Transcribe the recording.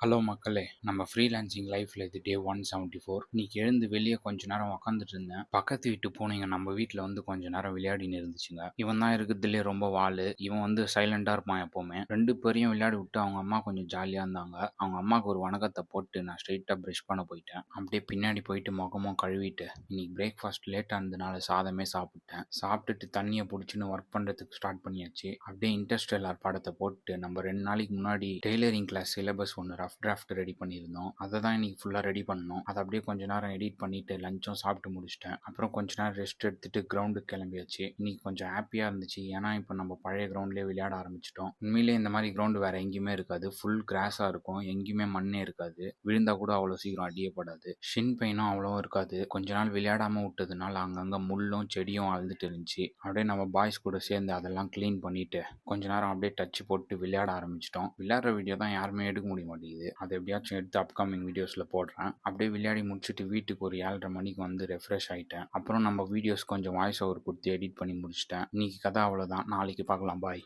Hello மக்களே! நம்ம freelancing லைஃப்ல இது டே 174. இன்னைக்கு எழுந்து வெளிய கொஞ்ச நேரம் உக்காந்துட்டு இருந்தேன். பக்கத்து வீட்டு பூனைங்க நம்ம வீட்ல வந்து கொஞ்ச நேரம் விளையாடின்னு இருந்துச்சுங்க. இவன் தான் இருக்கிறதுலயே ரொம்ப வாலு. இவன் வந்து சைலண்டா இருப்பான் எப்பவுமே. 2 பேரையும் விளையாடி விட்டு அவங்க அம்மா கொஞ்சம் ஜாலியா இருந்தாங்க. அவங்க அம்மாவுக்கு ஒரு வணக்கத்த போட்டு நான் ஸ்ட்ரெயிட்டா பிரஷ் பண்ண போயிட்டேன். அப்படியே பின்னாடி போயிட்டு முகமும் கழுவிட்டு இன்னைக்கு பிரேக்ஃபாஸ்ட் லேட்டா இருந்தனால சாதமே சாப்பிட்டேன். சாப்பிட்டுட்டு தண்ணிய புடிச்சுன்னு ஒர்க் பண்றதுக்கு ஸ்டார்ட் பண்ணியாச்சு. அப்படியே இன்டர்ஸ்டெல்லார் படத்த போட்டு நம்ம 2 நாளைக்கு முன்னாடி டெய்லரிங் கிளாஸ் சிலபஸ் ஒண்ணு ரஃப் டிராஃப்ட் ரெடி பண்ணியிருந்தோம். அதை தான் இன்னைக்கு ஃபுல்லாக ரெடி பண்ணோம். அதை அப்படியே கொஞ்ச நேரம் எடிட் பண்ணிட்டு லஞ்சும் சாப்பிட்டு முடிச்சிட்டேன். அப்புறம் கொஞ்ச நேரம் ரெஸ்ட் எடுத்துட்டு கிரவுண்டுக்கு கிளம்பியாச்சு. இன்னைக்கு கொஞ்சம் ஹாப்பியாக இருந்துச்சு. ஏன்னா இப்போ நம்ம பழைய கிரவுண்ட்லேயே விளையாட ஆரம்பிச்சிட்டோம். உண்மையிலே இந்த மாதிரி கிரவுண்டு வேற எங்கேயுமே இருக்காது. ஃபுல் கிராஸாக இருக்கும். எங்கேயுமே மண்ணே இருக்காது. விழுந்தா கூட அவ்வளோ சீக்கிரம் அடியப்படாது. ஷின் பெயினும் அவ்வளோவும் இருக்காது. கொஞ்ச நாள் விளையாடாம விட்டதுனால அங்கங்கே முள்ளும் செடியும் அழுதுட்டு இருந்துச்சு. அப்படியே நம்ம பாய்ஸ் கூட சேர்ந்து அதெல்லாம் க்ளீன் பண்ணிட்டு கொஞ்ச நேரம் அப்படியே டச் போட்டு விளையாட ஆரம்பிச்சிட்டோம். விளையாடுற வீடியோ தான் யாருமே எடுக்க முடிய மாட்டேங்குது. அதை எப்படியாச்சும் எடுத்து அப்கமிங் வீடியோஸில் போடுறேன். அப்படியே விளையாடி முடிச்சுட்டு வீட்டுக்கு ஒரு 7:30 மணிக்கு வந்து ரெஃப்ரெஷ் ஆகிட்டேன். அப்புறம் நம்ம வீடியோஸ் கொஞ்சம் வாய்ஸ் ஓவர் கொடுத்து எடிட் பண்ணி முடிச்சிட்டேன். இன்னைக்கு கதை அவ்வளோதான். நாளைக்கு பார்க்கலாம். பாய்.